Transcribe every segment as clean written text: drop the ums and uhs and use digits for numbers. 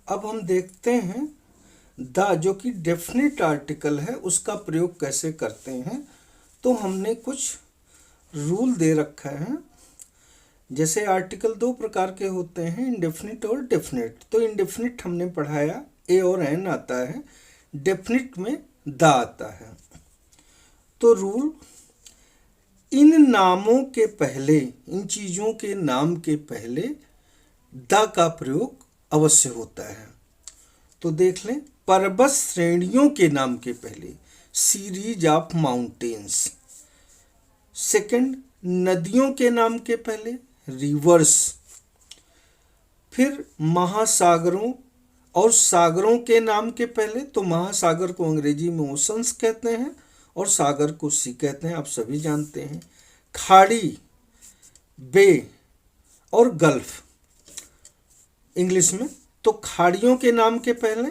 अब हम देखते हैं द जो कि डेफिनेट आर्टिकल है उसका प्रयोग कैसे करते हैं। तो हमने कुछ रूल दे रखा है। जैसे आर्टिकल दो प्रकार के होते हैं, इंडेफिनिट और डेफिनेट। तो इंडेफिनिट हमने पढ़ाया ए और एन आता है, डेफिनिट में द आता है। तो रूल, इन नामों के पहले, इन चीज़ों के नाम के पहले द का प्रयोग अवश्य होता है। तो देख लें, पर्वत श्रेणियों के नाम के पहले सीरीज ऑफ माउंटेन्स। सेकंड, नदियों के नाम के पहले रिवर्स। फिर महासागरों और सागरों के नाम के पहले, तो महासागर को अंग्रेजी में ओशंस कहते हैं और सागर को सी कहते हैं, आप सभी जानते हैं। खाड़ी, बे और गल्फ इंग्लिश में। तो खाड़ियों के नाम के पहले,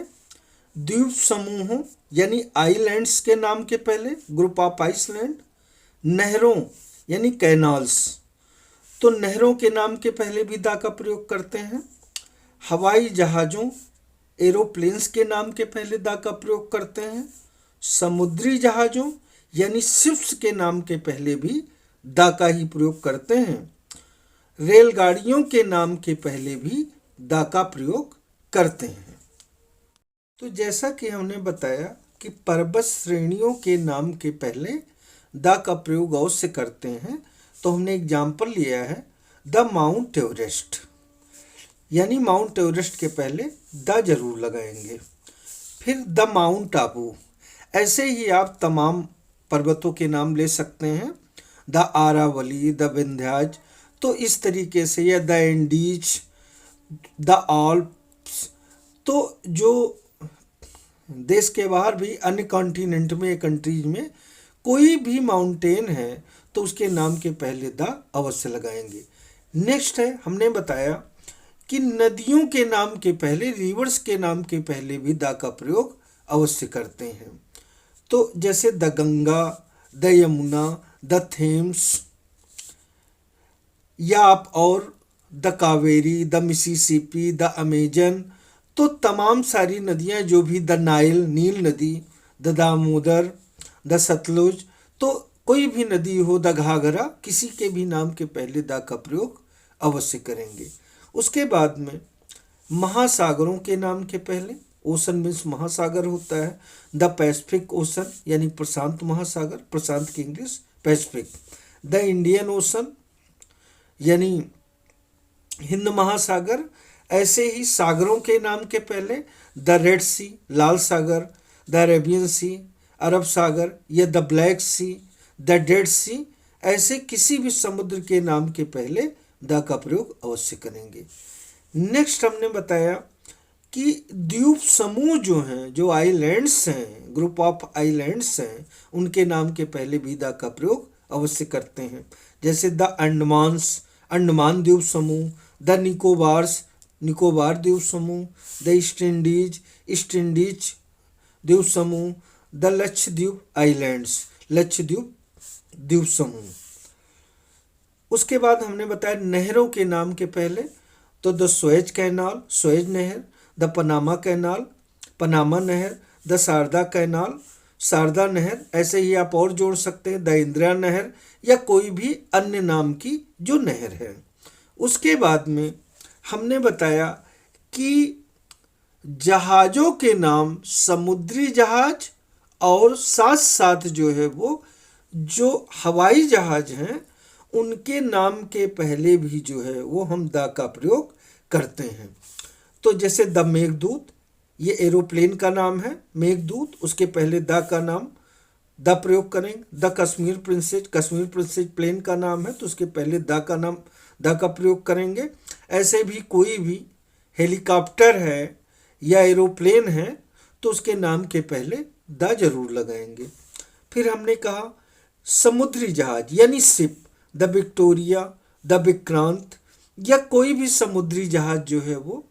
द्वीप समूहों यानी आइलैंड्स के नाम के पहले ग्रुप ऑफ आइसलैंड। नहरों यानी कैनाल्स, तो नहरों के नाम के पहले भी दा का प्रयोग करते हैं। हवाई जहाज़ों एरोप्लेन्स के नाम के पहले दा का प्रयोग करते हैं। समुद्री जहाज़ों यानी शिप्स के नाम के पहले भी दा का ही प्रयोग करते हैं। रेलगाड़ियों के नाम के पहले भी दा का प्रयोग करते हैं। तो जैसा कि हमने बताया कि पर्वत श्रेणियों के नाम के पहले द का प्रयोग अवश्य करते हैं, तो हमने एग्जाम्पल लिया है द माउंट एवरेस्ट, यानी माउंट एवरेस्ट के पहले द जरूर लगाएंगे। फिर द माउंट आबू, ऐसे ही आप तमाम पर्वतों के नाम ले सकते हैं, द आरावली, द विंध्याज, तो इस तरीके से, या द एंडीज, द आल्प्स। तो जो देश के बाहर भी अन्य कॉन्टिनेंट में, कंट्रीज में कोई भी माउंटेन है तो उसके नाम के पहले द अवश्य लगाएंगे। नेक्स्ट है, हमने बताया कि नदियों के नाम के पहले, रिवर्स के नाम के पहले भी द का प्रयोग अवश्य करते हैं। तो जैसे the Ganga, the Yamuna, the Thames, या आप और the Kaveri, the Mississippi, the Amazon. तो तमाम सारी नदियां जो भी, द नाइल नील नदी, द दामोदर, द सतलुज, तो कोई भी नदी हो, द घाघरा, किसी के भी नाम के पहले द का प्रयोग अवश्य करेंगे। उसके बाद में महासागरों के नाम के पहले, ओशन मीन्स महासागर होता है, द पैसिफिक ओशन यानी प्रशांत महासागर, प्रशांत की English Pacific. The Indian ocean यानी हिंद महासागर। ऐसे ही सागरों के नाम के पहले द रेड सी, लाल सागर, द अरेबियन सी, अरब सागर, या the Black Sea, the Dead Sea. ऐसे किसी भी समुद्र के नाम के पहले द का प्रयोग अवश्य करेंगे। नेक्स्ट हमने बताया कि द्वीप समूह जो हैं, जो आइलैंड्स हैं, ग्रुप ऑफ आइलैंड्स हैं, उनके नाम के पहले भी द का प्रयोग अवश्य करते हैं। जैसे द अंडमान्स, अंडमान द्वीप समूह, द निकोबार्स, निकोबार द्वीप समूह, the east Indies, east Indies द्वीप समूह, द लक्षद्वीप आइलैंड्स, लक्षद्वीप द्वीप समूह। उसके बाद हमने बताया नहरों के नाम के पहले, तो द सुएज कैनाल, सुएज नहर, द पनामा कैनाल, पनामा नहर, द शारदा कैनाल, शारदा नहर। ऐसे ही आप और जोड़ सकते हैं, द इंदिरा नहर, या कोई भी अन्य नाम की जो नहर है। उसके बाद में हमने बताया कि जहाज़ों के नाम, समुद्री जहाज और साथ साथ जो है वो जो हवाई जहाज हैं, उनके नाम के पहले भी जो है वो हम द का प्रयोग करते हैं। तो जैसे द मेघदूत, ये एरोप्लेन का नाम है मेघदूत, उसके पहले द का नाम द प्रयोग करेंगे। The Kashmir princess, Kashmir princess plane का नाम है तो उसके पहले द का नाम, द का प्रयोग करेंगे। ऐसे भी कोई भी हेलीकॉप्टर है या एरोप्लेन है तो उसके नाम के पहले द जरूर लगाएंगे। फिर हमने कहा समुद्री जहाज यानी ship, the Victoria, the Vikrant, या कोई भी समुद्री जहाज जो है वो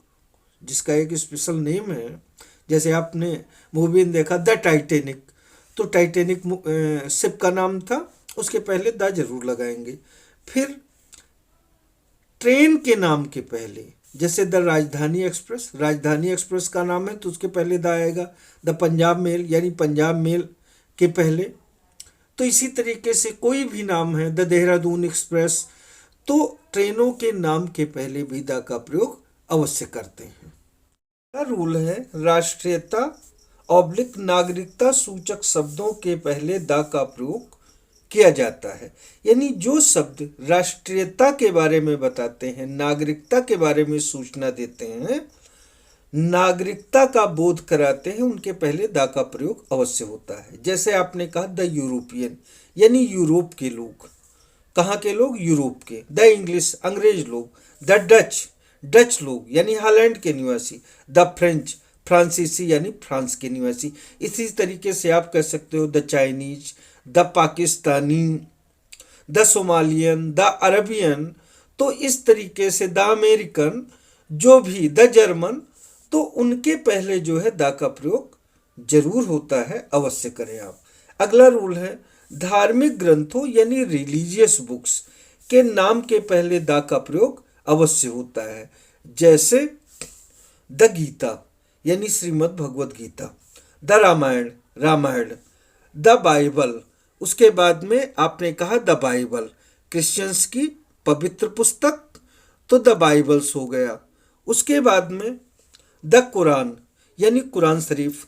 जिसका एक स्पेशल नेम है। जैसे आपने मूवी में देखा द टाइटेनिक, तो टाइटेनिक शिप का नाम था, उसके पहले द जरूर लगाएंगे। फिर ट्रेन के नाम के पहले, जैसे द राजधानी एक्सप्रेस, राजधानी एक्सप्रेस का नाम है तो उसके पहले द आएगा। द पंजाब मेल यानी पंजाब मेल के पहले। तो इसी तरीके से कोई भी नाम है, द देहरादून एक्सप्रेस, तो ट्रेनों के नाम के पहले भी द का प्रयोग अवश्य करते हैं। अगला रूल है राष्ट्रीयता ऑब्लिक नागरिकता सूचक शब्दों के पहले द का प्रयोग किया जाता है। यानी जो शब्द राष्ट्रीयता के बारे में बताते हैं, नागरिकता के बारे में सूचना देते हैं, नागरिकता का बोध कराते हैं, उनके पहले द का प्रयोग अवश्य होता है। जैसे आपने कहा द यूरोपियन यानी यूरोप के लोग। कहाँ के लोग? यूरोप के। द इंग्लिश अंग्रेज लोग। द डच डच लोग यानी हॉलैंड के निवासी। द फ्रेंच फ्रांसीसी यानी फ्रांस के निवासी। इसी तरीके से आप कह सकते हो the Chinese, the Pakistani, the Somalian, the Arabian. तो इस तरीके से द अमेरिकन, जो भी द जर्मन, तो उनके पहले जो है द का प्रयोग जरूर होता है, अवश्य करें आप। अगला रूल है धार्मिक ग्रंथों यानी रिलीजियस बुक्स के नाम के पहले द का प्रयोग अवश्य होता है। जैसे द गीता यानी Shrimad Bhagavad Gita, the Ramayana Ramayana, the Bible. उसके बाद में आपने कहा द बाइबल, क्रिश्चियंस की पवित्र पुस्तक, तो द बाइबल्स हो गया। उसके बाद में द कुरान यानी कुरान शरीफ।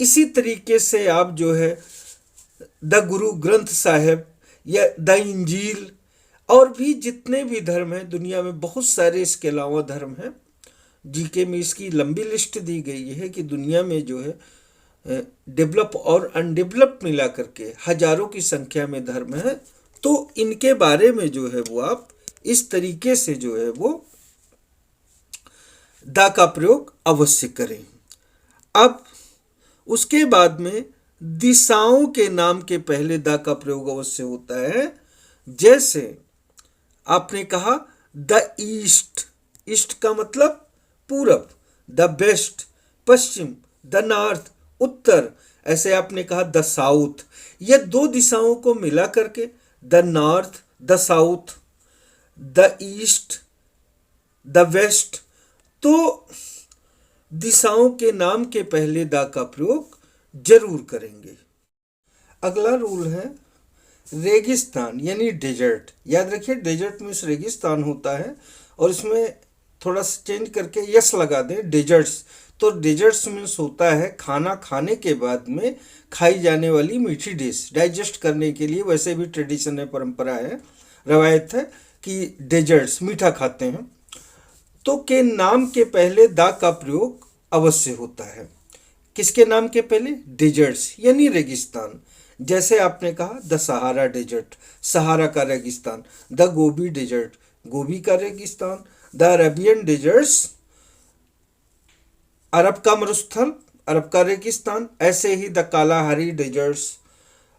इसी तरीके से आप जो है द गुरु ग्रंथ साहिब या द इंजील, और भी जितने भी धर्म हैं दुनिया में, बहुत सारे इसके अलावा धर्म हैं। जीके में इसकी लंबी लिस्ट दी गई है कि दुनिया में जो है डेवलप और अनडेवलप मिला करके हजारों की संख्या में धर्म है। तो इनके बारे में जो है वो आप इस तरीके से जो है वो द का प्रयोग अवश्य करें। अब उसके बाद में दिशाओं के नाम के पहले द का प्रयोग अवश्य होता है। जैसे आपने कहा द ईस्ट, ईस्ट का मतलब पूरब, द वेस्ट पश्चिम, द नॉर्थ उत्तर। ऐसे आपने कहा द साउथ, ये दो दिशाओं को मिला करके the north, the south, the east, the west. तो दिशाओं के नाम के पहले द का प्रयोग जरूर करेंगे। अगला रूल है रेगिस्तान यानी डेजर्ट। याद रखिए डेजर्ट मीन्स रेगिस्तान होता है, और इसमें थोड़ा सा चेंज करके यस लगा दें डेजर्ट्स। तो डेजर्ट्स मीन्स होता है खाना खाने के बाद में खाई जाने वाली मीठी डिश, डाइजेस्ट करने के लिए। वैसे भी ट्रेडिशन है, परंपरा है, रवायत है कि डेजर्ट्स मीठा खाते हैं। तो के नाम के पहले द का प्रयोग अवश्य होता है। किसके नाम के पहले? डेजर्ट्स यानी रेगिस्तान। जैसे आपने कहा द सहारा डेजर्ट, सहारा का रेगिस्तान। द गोबी डेजर्ट, गोबी का रेगिस्तान। द अरेबियन डेजर्ट्स, अरब का मरुस्थल, अरब का रेगिस्तान। ऐसे ही द कालाहारी डेजर्ट्स,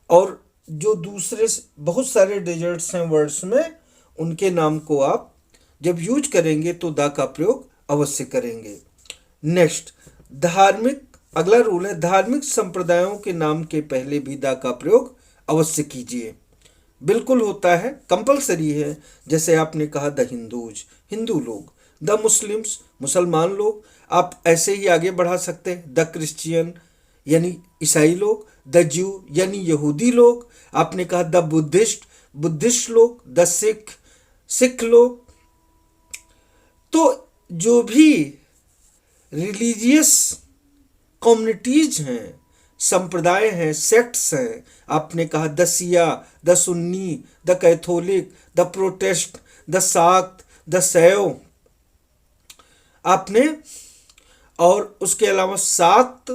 और जो दूसरे बहुत सारे डेजर्ट्स हैं वर्ड्स में, उनके नाम को आप जब यूज करेंगे तो द का प्रयोग अवश्य करेंगे। नेक्स्ट धार्मिक, अगला रूल है धार्मिक संप्रदायों के नाम के पहले भी द का प्रयोग अवश्य कीजिए। बिल्कुल होता है, कंपलसरी है। जैसे आपने कहा द हिंदूज, हिंदू लोग। द मुस्लिम्स, मुसलमान लोग। आप ऐसे ही आगे बढ़ा सकते हैं द क्रिश्चियन यानी ईसाई लोग, द ज्यू यानी यहूदी लोग। आपने कहा द बुद्धिस्ट, बुद्धिस्ट लोग। द सिख, सिख लोग। तो जो भी रिलीजियस कम्युनिटीज हैं, संप्रदाय हैं, सेक्ट्स हैं, आपने कहा the Shia, the Sunni, the Catholic, the Protestant, the Shakta, the Shaiva आपने, और उसके अलावा साक्त,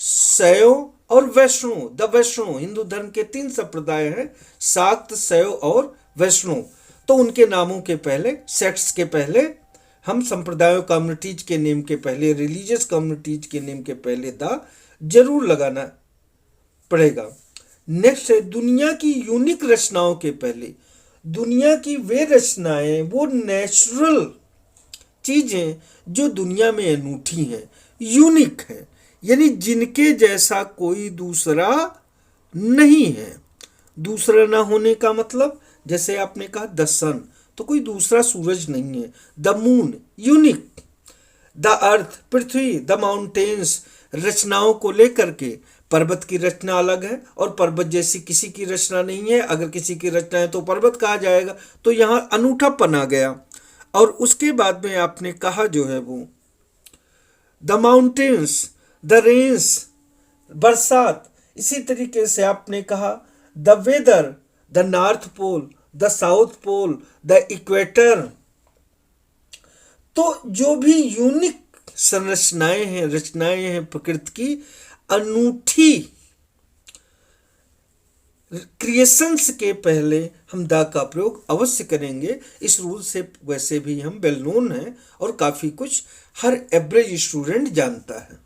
शैव और वैष्णव। द वैष्णव, हिंदू धर्म के 3 संप्रदाय हैं, साक्त, शैव और वैष्णव। तो उनके नामों के पहले, सेक्ट्स के पहले, हम संप्रदायों कम्युनिटीज के नेम के पहले, रिलीजियस कम्युनिटीज के नेम के पहले द जरूर लगाना पड़ेगा। नेक्स्ट है दुनिया की यूनिक रचनाओं के पहले। दुनिया की वे रचनाएं, वो नेचुरल चीजें जो दुनिया में अनूठी हैं, यूनिक है, यानी जिनके जैसा कोई दूसरा नहीं है। दूसरा ना होने का मतलब, जैसे आपने कहा द सन, तो कोई दूसरा सूरज नहीं है। The moon unique, the earth Prithvi, the mountains रचनाओं को लेकर के, पर्वत की रचना अलग है और पर्वत जैसी किसी की रचना नहीं है, अगर किसी की रचना है तो पर्वत कहा जाएगा। तो यहाँ अनूठापन आ गया। और उसके बाद में आपने कहा जो है वो द माउंटेन्स, द रेन्स बरसात, इसी तरीके से आपने कहा the weather, the north pole, the south pole, the equator. तो जो भी यूनिक संरचनाएं हैं, रचनाएं हैं प्रकृति की, अनूठी क्रिएशंस के पहले हम द का प्रयोग अवश्य करेंगे। इस रूल से वैसे भी हम वेल नोन हैं और काफ़ी कुछ हर एवरेज स्टूडेंट जानता है।